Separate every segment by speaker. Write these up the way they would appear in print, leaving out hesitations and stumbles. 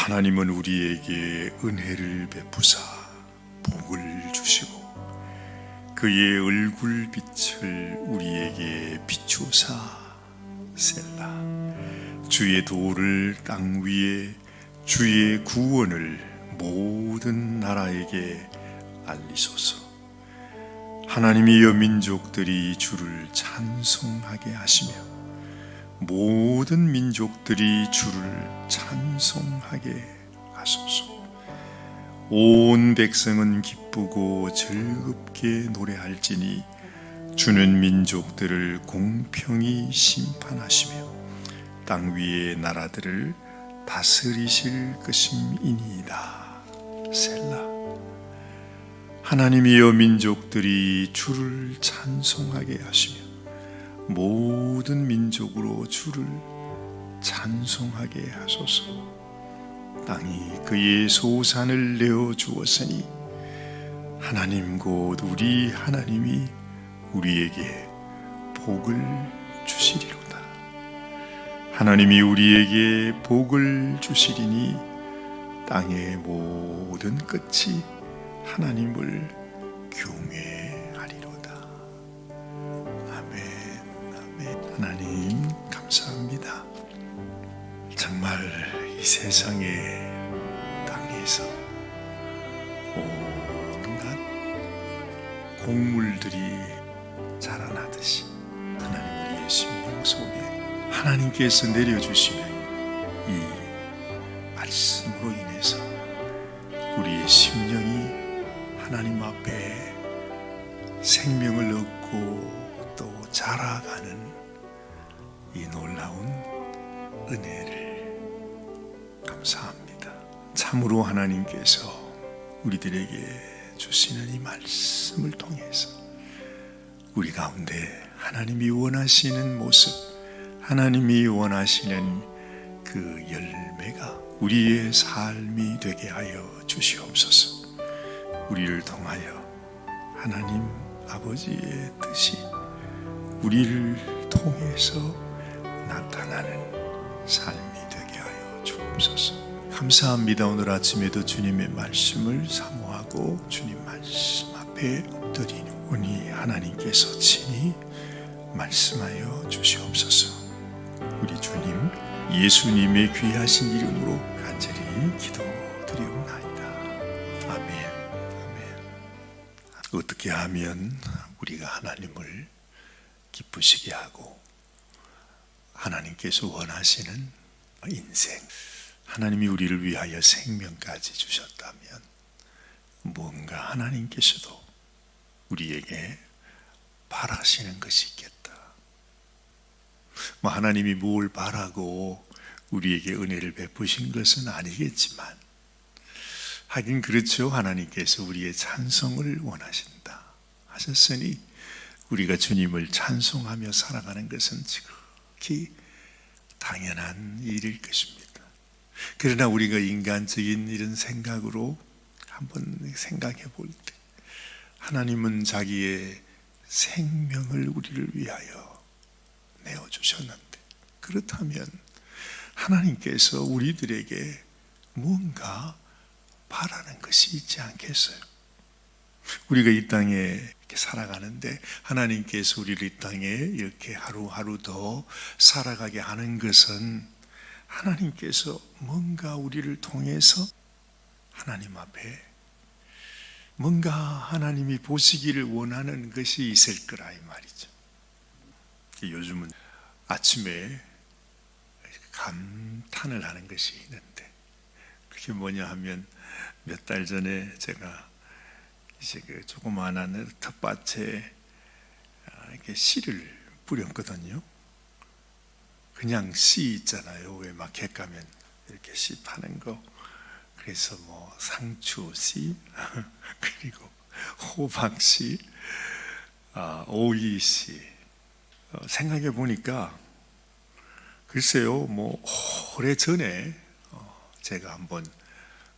Speaker 1: 하나님은 우리에게 은혜를 베푸사 복을 주시고 그의 얼굴빛을 우리에게 비추사 셀라. 주의 도를 땅 위에, 주의 구원을 모든 나라에게 알리소서. 하나님이여, 민족들이 주를 찬송하게 하시며 모든 민족들이 주를 찬송하게 하소서. 온 백성은 기쁘고 즐겁게 노래할지니 주는 민족들을 공평히 심판하시며 땅 위의 나라들을 다스리실 것임이니이다. 셀라. 하나님이여, 민족들이 주를 찬송하게 하시며 모든 민족으로 주를 찬송하게 하소서. 땅이 그의 소산을 내어 주었으니 하나님 곧 우리 하나님이 우리에게 복을 주시리로다. 하나님이 우리에게 복을 주시리니 땅의 모든 끝이 하나님을 경외하리로다. 아멘. 아멘. 하나님 감사합니다. 정말 이 세상의 땅에서 온갖 곡물들이 자라나듯이 하나님 우리의 심령 속에 하나님께서 내려주시는 이 말씀으로 인해서 우리의 심령이 하나님 앞에 생명을 얻고 또 자라가는 이 놀라운 은혜를 감사합니다. 참으로 하나님께서 우리들에게 주시는 이 말씀을 통해서 우리 가운데 하나님이 원하시는 모습, 하나님이 원하시는 그 열매가 우리의 삶이 되게 하여 주시옵소서. 우리를 통하여 하나님 아버지의 뜻이 우리를 통해서 나타나는 삶이 되게 하여 주옵소서. 감사합니다. 오늘 아침에도 주님의 말씀을 사모하고 주님 말씀 앞에 엎드리니 하나님께서 친히 말씀하여 주시옵소서. 우리 주님 예수님의 귀하신 이름으로 간절히 기도드리옵나이다. 아멘. 아멘. 어떻게 하면 우리가 하나님을 기쁘시게 하고 하나님께서 원하시는 인생, 하나님이 우리를 위하여 생명까지 주셨다면 뭔가 하나님께서도 우리에게 바라시는 것이 있겠다. 하나님이 뭘 바라고 우리에게 은혜를 베푸신 것은 아니겠지만 하긴 그렇죠. 하나님께서 우리의 찬송을 원하신다 하셨으니 우리가 주님을 찬송하며 살아가는 것은 지극히 당연한 일일 것입니다. 그러나 우리가 인간적인 이런 생각으로 한번 생각해 볼 때 하나님은 자기의 생명을 우리를 위하여 내어주셨는데, 그렇다면 하나님께서 우리들에게 뭔가 바라는 것이 있지 않겠어요? 우리가 이 땅에 이렇게 살아가는데 하나님께서 우리를 이 땅에 이렇게 하루하루 더 살아가게 하는 것은 하나님께서 뭔가 우리를 통해서 하나님 앞에 뭔가 하나님이 보시기를 원하는 것이 있을 거라 이 말이죠. 요즘은 아침에 감탄을 하는 것이 있는데 그게 뭐냐 하면 몇 달 전에 제가 이제 그 조그마한 텃밭에 이렇게 씨를 뿌렸거든요. 그냥 씨 있잖아요. 왜 마켓 가면 이렇게 씨 파는 거. 그래서 뭐 상추씨, 그리고 호박씨, 오이씨. 생각해 보니까 글쎄요, 뭐 오래 전에 제가 한번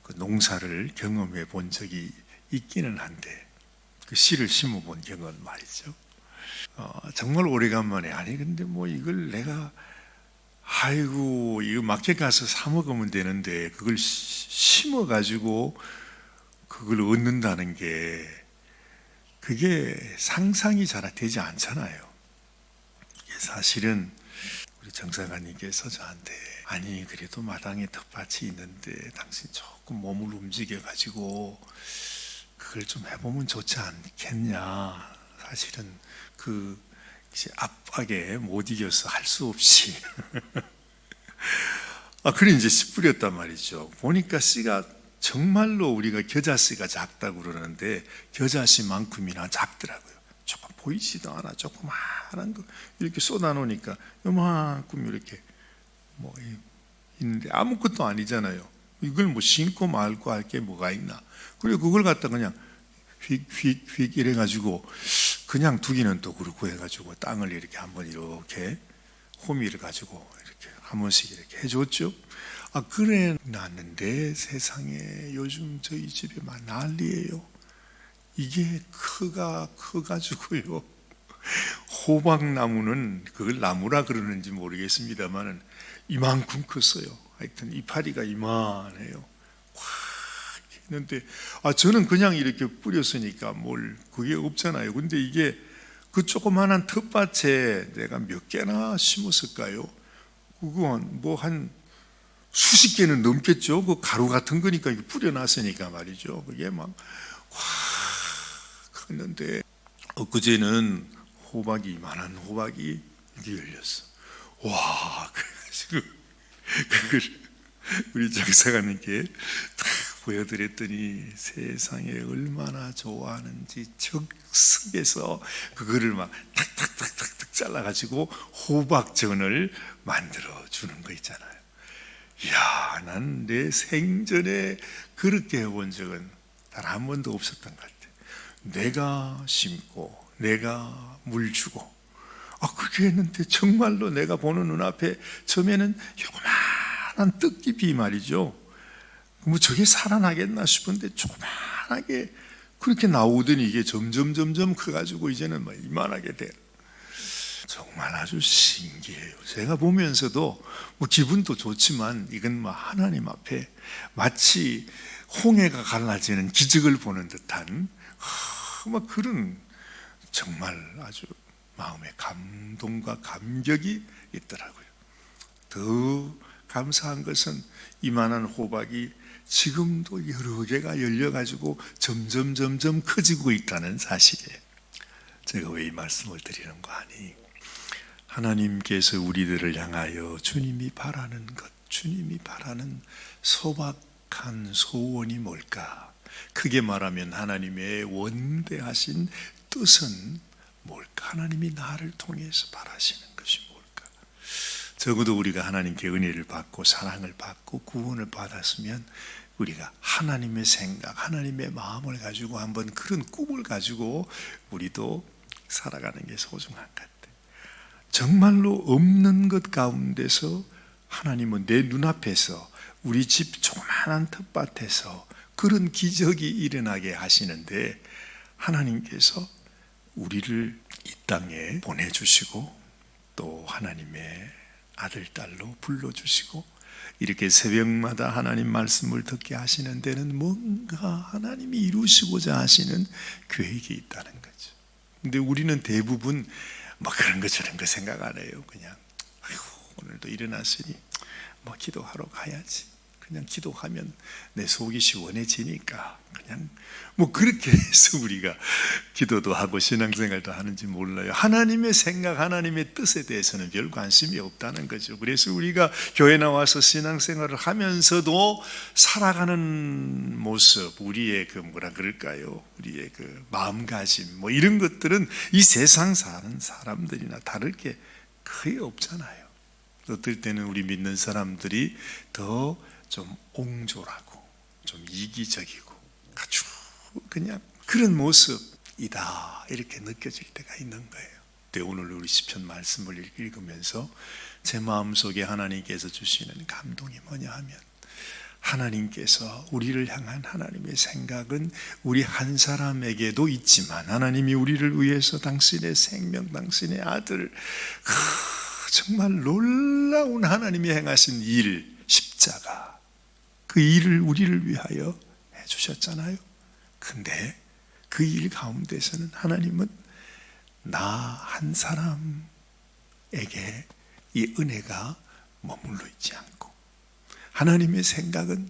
Speaker 1: 그 농사를 경험해 본 적이 있기는 한데 그 씨를 심어 본 경험 말이죠. 정말 오래간만에 아니 근데 뭐 이걸 내가 아이고, 이거 마켓 가서 사 먹으면 되는데 그걸 심어 가지고 그걸 얻는다는 게 그게 상상이 잘 되지 않잖아요. 이게 사실은 우리 정사관님께서 저한테 아니 그래도 마당에 텃밭이 있는데 당신 조금 몸을 움직여 가지고 그걸 좀 해보면 좋지 않겠냐. 사실은 그 압박에 못 이겨서 할 수 없이 그래 이제 씨 뿌렸단 말이죠. 보니까 씨가 정말로 우리가 겨자씨가 작다고 그러는데 겨자씨만큼이나 작더라고요. 조금 보이지도 않아. 조그마한 거 이렇게 쏟아놓으니까 요만큼 이렇게 뭐 있는데 아무것도 아니잖아요. 이걸 뭐 심고 말고 할 게 뭐가 있나. 그리고 그걸 갖다 그냥 휙휙휙 이래가지고 그냥 두기는 또 그렇고 해가지고 땅을 이렇게 한번 이렇게 호미를 가지고 이렇게 한 번씩 이렇게 해줬죠. 그래 놨는데 세상에 요즘 저희 집에 막 난리예요. 이게 커가지고요. 호박나무는 그걸 나무라 그러는지 모르겠습니다만은 이만큼 컸어요. 하여튼 이파리가 이만해요. 했는데 저는 그냥 이렇게 뿌렸으니까 뭘 그게 없잖아요. 근데 이게 그 조그만한 텃밭에 내가 몇 개나 심었을까요? 그건 뭐 한 수십 개는 넘겠죠. 그 가루 같은 거니까 뿌려놨으니까 말이죠. 그게 막 컸는데 엊그제는 호박이 이만한 호박이 이게 열렸어. 와, 그래가지고 그걸 우리 장사관님께 딱 보여드렸더니 세상에 얼마나 좋아하는지 즉석에서 그거를 막 탁탁탁탁탁 잘라가지고 호박전을 만들어 주는 거 있잖아요. 이야, 난 내 생전에 그렇게 해본 적은 단 한 번도 없었던 것 같아. 내가 심고 내가 물 주고 그렇게 했는데 정말로 내가 보는 눈앞에 처음에는 요만한 떡잎이 말이죠. 뭐 저게 살아나겠나 싶은데 조그만하게 그렇게 나오더니 이게 점점 커가지고 이제는 뭐 이만하게 돼. 정말 아주 신기해요. 제가 보면서도 뭐 기분도 좋지만 이건 뭐 하나님 앞에 마치 홍해가 갈라지는 기적을 보는 듯한 막 그런 정말 아주 마음의 감동과 감격이 있더라고요. 더 감사한 것은 이만한 호박이 지금도 여러 개가 열려가지고 점점 커지고 있다는 사실이에요. 제가 왜 이 말씀을 드리는 거 아니? 하나님께서 우리들을 향하여 주님이 바라는 것, 주님이 바라는 소박한 소원이 뭘까? 크게 말하면 하나님의 원대하신 뜻은 뭘까? 하나님이 나를 통해서 바라시는 것이 뭘까? 적어도 우리가 하나님께 은혜를 받고 사랑을 받고 구원을 받았으면 우리가 하나님의 생각, 하나님의 마음을 가지고 한번 그런 꿈을 가지고 우리도 살아가는 게 소중한 것 같아요. 정말로 없는 것 가운데서 하나님은 내 눈앞에서 우리 집 조그마한 텃밭에서 그런 기적이 일어나게 하시는데 하나님께서 우리를 이 땅에 보내주시고 또 하나님의 아들, 딸로 불러주시고 이렇게 새벽마다 하나님 말씀을 듣게 하시는 데는 뭔가 하나님이 이루시고자 하시는 계획이 있다는 거죠. 근데 우리는 대부분 뭐 그런 거 저런 거 생각 안 해요. 그냥 오늘도 일어났으니 뭐 기도하러 가야지. 그냥 기도하면 내 속이 시원해지니까 그냥 뭐 그렇게 해서 우리가 기도도 하고 신앙생활도 하는지 몰라요. 하나님의 생각, 하나님의 뜻에 대해서는 별 관심이 없다는 거죠. 그래서 우리가 교회 나와서 신앙생활을 하면서도 살아가는 모습, 우리의 그 뭐라 그럴까요? 우리의 그 마음가짐 뭐 이런 것들은 이 세상 사는 사람들이나 다를 게 거의 없잖아요. 어떨 때는 우리 믿는 사람들이 더 좀 옹졸하고 좀 이기적이고 아주 그냥 그런 모습이다 이렇게 느껴질 때가 있는 거예요. 근데 오늘 우리 시편 말씀을 읽으면서 제 마음속에 하나님께서 주시는 감동이 뭐냐 하면 하나님께서 우리를 향한 하나님의 생각은 우리 한 사람에게도 있지만 하나님이 우리를 위해서 당신의 생명, 당신의 아들 정말 놀라운 하나님이 행하신 일, 십자가, 그 일을 우리를 위하여 해주셨잖아요. 근데 그 일 가운데서는 하나님은 나 한 사람에게 이 은혜가 머물러 있지 않고, 하나님의 생각은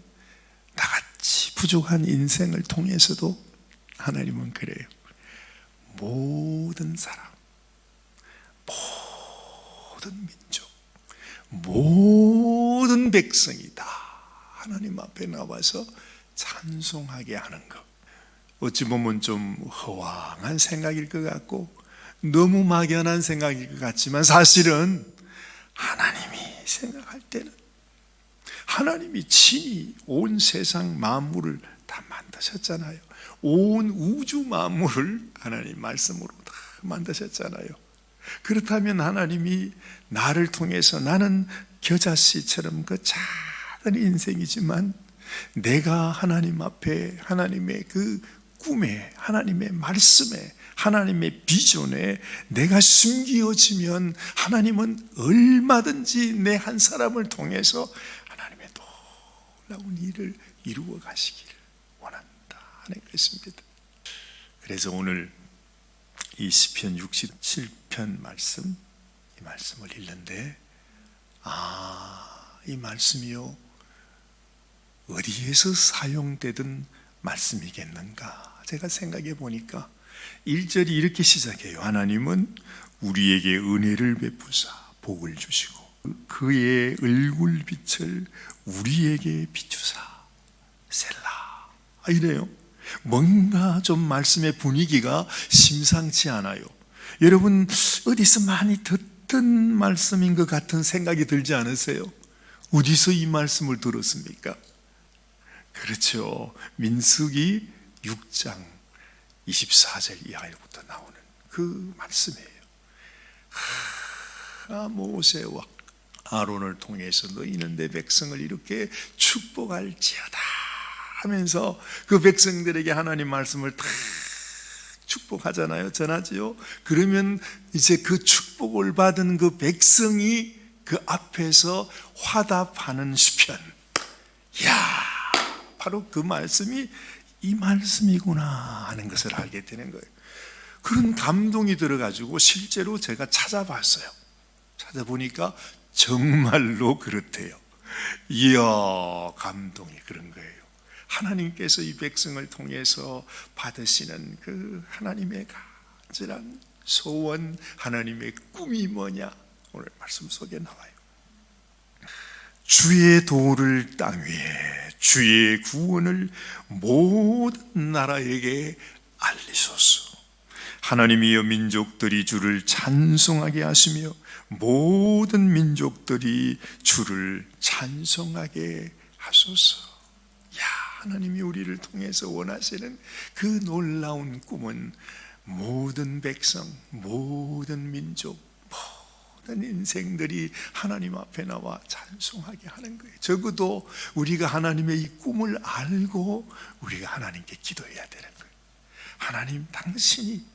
Speaker 1: 나같이 부족한 인생을 통해서도 하나님은 그래요. 모든 사람, 모든 민족, 모든 백성이 다 하나님 앞에 나와서 찬송하게 하는 것. 어찌 보면 좀 허황한 생각일 것 같고 너무 막연한 생각일 것 같지만, 사실은 하나님이 생각할 때는 하나님이 친히 온 세상 만물을 다 만드셨잖아요. 온 우주 만물을 하나님 말씀으로 다 만드셨잖아요. 그렇다면 하나님이 나를 통해서, 나는 겨자씨처럼 그 작은 인생이지만 내가 하나님 앞에 하나님의 그 꿈에, 하나님의 말씀에, 하나님의 비전에 내가 숨겨지면 하나님은 얼마든지 내 한 사람을 통해서 하나님의 놀라운 일을 이루어 가시기를 원한다 하는 것입니다. 그래서 오늘 이 시편 67편 말씀, 이 말씀을 읽는데, 이 말씀이요, 어디에서 사용되던 말씀이겠는가 제가 생각해 보니까 1절이 이렇게 시작해요. 하나님은 우리에게 은혜를 베푸사 복을 주시고 그의 얼굴빛을 우리에게 비추사 셀라, 이래요. 뭔가 좀 말씀의 분위기가 심상치 않아요. 여러분, 어디서 많이 듣던 말씀인 것 같은 생각이 들지 않으세요? 어디서 이 말씀을 들었습니까? 그렇죠. 민수기 6장 24절 이하부터 나오는 그 말씀이에요. 모세와 아론을 통해서 너희는 내 백성을 이렇게 축복할지어다 하면서 그 백성들에게 하나님 말씀을 다 축복하잖아요. 전하지요. 그러면 이제 그 축복을 받은 그 백성이 그 앞에서 화답하는 시편. 이야, 바로 그 말씀이 이 말씀이구나 하는 것을 알게 되는 거예요. 그런 감동이 들어가지고 실제로 제가 찾아봤어요. 찾아보니까 정말로 그렇대요. 이야, 감동이 그런 거예요. 하나님께서 이 백성을 통해서 받으시는 그 하나님의 간절한 소원, 하나님의 꿈이 뭐냐? 오늘 말씀 속에 나와요. 주의 도를 땅 위에, 주의 구원을 모든 나라에게 알리소서. 하나님이여, 민족들이 주를 찬송하게 하시며 모든 민족들이 주를 찬송하게 하소서. 야, 하나님이 우리를 통해서 원하시는 그 놀라운 꿈은 모든 백성, 모든 민족, 모든 인생들이 하나님 앞에 나와 찬송하게 하는 거예요. 적어도 우리가 하나님의 이 꿈을 알고 우리가 하나님께 기도해야 되는 거예요. 하나님, 당신이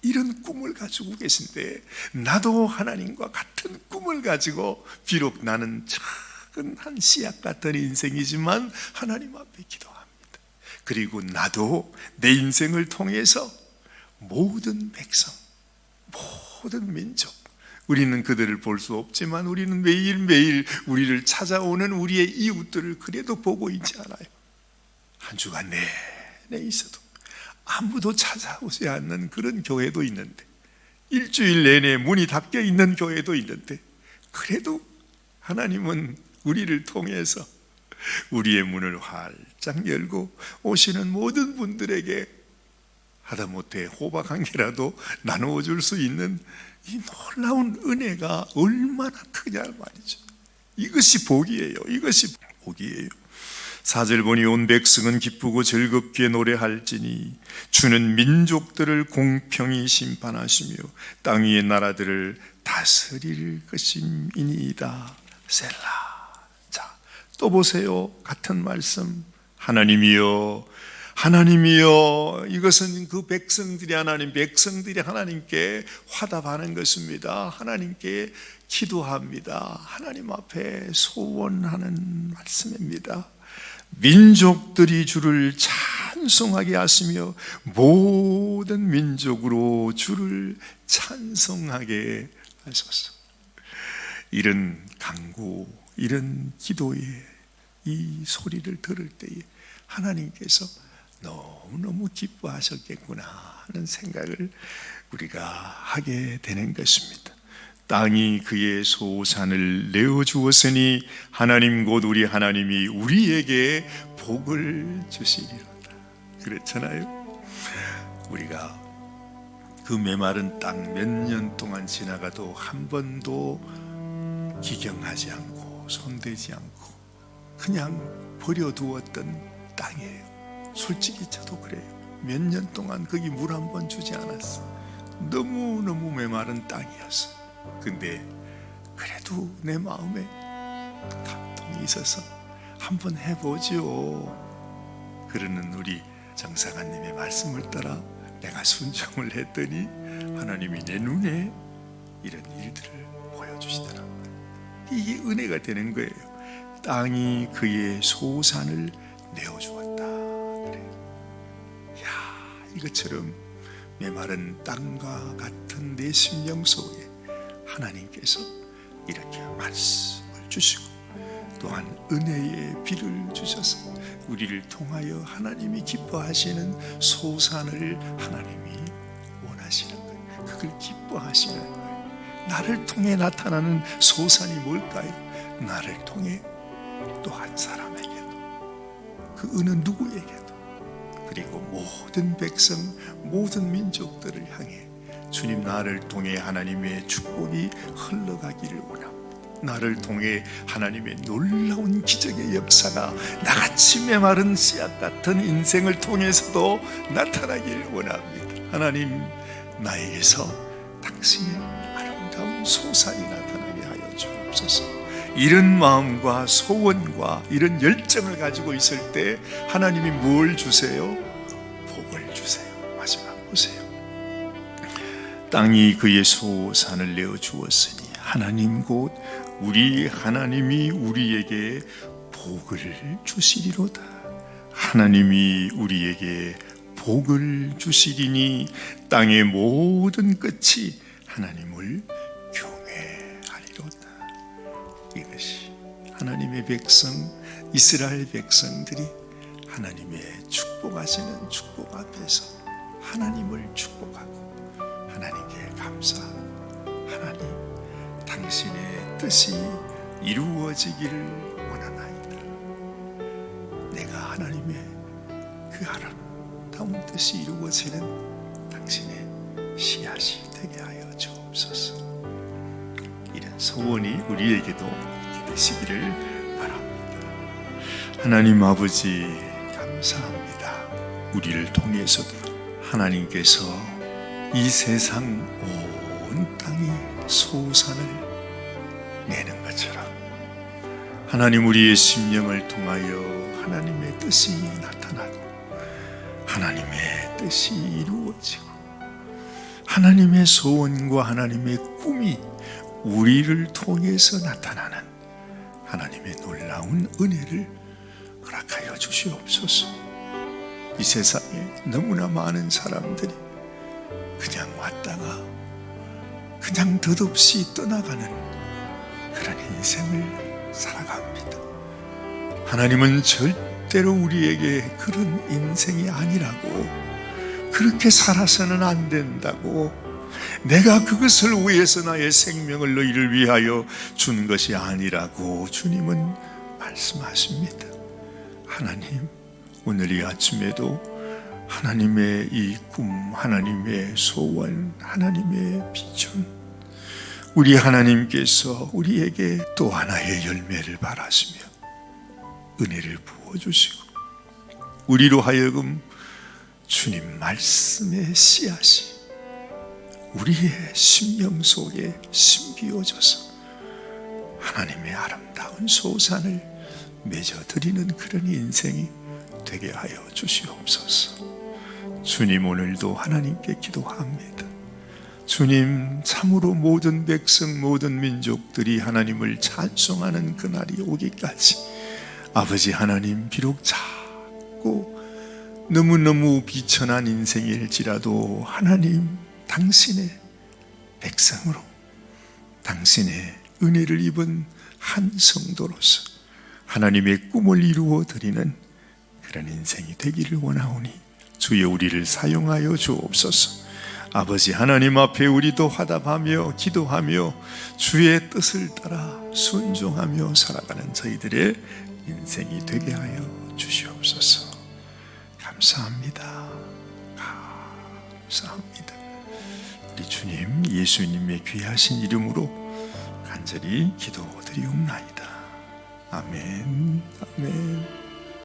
Speaker 1: 이런 꿈을 가지고 계신데 나도 하나님과 같은 꿈을 가지고, 비록 나는 작은 한 씨앗 같은 인생이지만 하나님 앞에 기도합니다. 그리고 나도 내 인생을 통해서 모든 백성, 모든 민족, 우리는 그들을 볼 수 없지만 우리는 매일매일 우리를 찾아오는 우리의 이웃들을 그래도 보고 있지 않아요? 한 주간 내내 있어도 아무도 찾아오지 않는 그런 교회도 있는데, 일주일 내내 문이 닫혀 있는 교회도 있는데, 그래도 하나님은 우리를 통해서 우리의 문을 활짝 열고 오시는 모든 분들에게 하다못해 호박 한 개라도 나누어 줄 수 있는 이 놀라운 은혜가 얼마나 크냐 말이죠. 이것이 복이에요. 이것이 복이에요. 4절 보니 온 백성은 기쁘고 즐겁게 노래할지니 주는 민족들을 공평히 심판하시며 땅 위의 나라들을 다스릴 것임이니이다. 셀라. 자, 또 보세요. 같은 말씀. 하나님이여, 하나님이여, 이것은 그 백성들이 하나님께 화답하는 것입니다. 하나님께 기도합니다. 하나님 앞에 소원하는 말씀입니다. 민족들이 주를 찬송하게 하시며 모든 민족으로 주를 찬송하게 하소서. 이런 간구, 이런 기도의 이 소리를 들을 때에 하나님께서 너무너무 기뻐하셨겠구나 하는 생각을 우리가 하게 되는 것입니다. 땅이 그의 소산을 내어주었으니 하나님 곧 우리 하나님이 우리에게 복을 주시리로다. 그렇잖아요. 우리가 그 메마른 땅 몇 년 동안 지나가도 한 번도 기경하지 않고 손대지 않고 그냥 버려두었던 땅이에요. 솔직히 저도 그래요. 몇 년 동안 거기 물 한 번 주지 않았어. 너무너무 메마른 땅이었어. 근데 그래도 내 마음에 감동이 있어서 한번 해보죠 그러는 우리 정사관님의 말씀을 따라 내가 순종을 했더니 하나님이 내 눈에 이런 일들을 보여주시더라고요. 이게 은혜가 되는 거예요. 땅이 그의 소산을 내어주었다. 그래요. 이것처럼 메마른 땅과 같은 내 심령 속에 하나님께서 이렇게 말씀을 주시고 또한 은혜의 비를 주셔서 우리를 통하여 하나님이 기뻐하시는 소산을 하나님이 원하시는 거예요. 그걸 기뻐하시는 거예요. 나를 통해 나타나는 소산이 뭘까요? 나를 통해 또 한 사람에게도, 그 어느 누구에게도, 그리고 모든 백성, 모든 민족들을 향해 주님, 나를 통해 하나님의 축복이 흘러가기를 원합니다. 나를 통해 하나님의 놀라운 기적의 역사가 나같이 메마른 씨앗 같은 인생을 통해서도 나타나기를 원합니다. 하나님, 나에게서 당신의 아름다운 소산이 나타나게 하여 주옵소서. 이런 마음과 소원과 이런 열정을 가지고 있을 때 하나님이 뭘 주세요? 복을 주세요. 마지막 보세요. 땅이 그의 소산을 내어 주었으니 하나님 곧 우리 하나님이 우리에게 복을 주시리로다. 하나님이 우리에게 복을 주시리니 땅의 모든 끝이 하나님을 경외하리로다. 이것이 하나님의 백성, 이스라엘 백성들이 하나님의 축복하시는 축복 앞에서 하나님을 축복하고 하나님께 감사하고, 하나님, 당신의 뜻이 이루어지기를 원하나이다. 내가 하나님의 그 아름다운 뜻이 이루어지는 당신의 씨앗이 되게 하여 주옵소서. 이런 소원이 우리에게도 되시기를 바랍니다. 하나님 아버지, 감사합니다. 우리를 통해서도 하나님께서 이 세상 온 땅이 소산을 내는 것처럼 하나님, 우리의 심령을 통하여 하나님의 뜻이 나타나고 하나님의 뜻이 이루어지고 하나님의 소원과 하나님의 꿈이 우리를 통해서 나타나는 하나님의 놀라운 은혜를 허락하여 주시옵소서. 이 세상에 너무나 많은 사람들이 그냥 왔다가 그냥 덧없이 떠나가는 그런 인생을 살아갑니다. 하나님은 절대로 우리에게 그런 인생이 아니라고, 그렇게 살아서는 안 된다고, 내가 그것을 위해서 나의 생명을 너희를 위하여 준 것이 아니라고 주님은 말씀하십니다. 하나님, 오늘 이 아침에도 하나님의 이 꿈, 하나님의 소원, 하나님의 비전, 우리 하나님께서 우리에게 또 하나의 열매를 바라시며 은혜를 부어주시고 우리로 하여금 주님 말씀의 씨앗이 우리의 심령 속에 심기어져서 하나님의 아름다운 소산을 맺어드리는 그런 인생이 되게 하여 주시옵소서. 주님, 오늘도 하나님께 기도합니다. 주님, 참으로 모든 백성, 모든 민족들이 하나님을 찬송하는 그날이 오기까지 아버지 하나님, 비록 작고 너무너무 비천한 인생일지라도 하나님, 당신의 백성으로 당신의 은혜를 입은 한 성도로서 하나님의 꿈을 이루어 드리는 그런 인생이 되기를 원하오니 주여 우리를 사용하여 주옵소서. 아버지 하나님 앞에 우리도 화답하며 기도하며 주의 뜻을 따라 순종하며 살아가는 저희들의 인생이 되게 하여 주시옵소서. 감사합니다. 감사합니다. 우리 주님 예수님의 귀하신 이름으로 간절히 기도드리옵나이다. 아멘.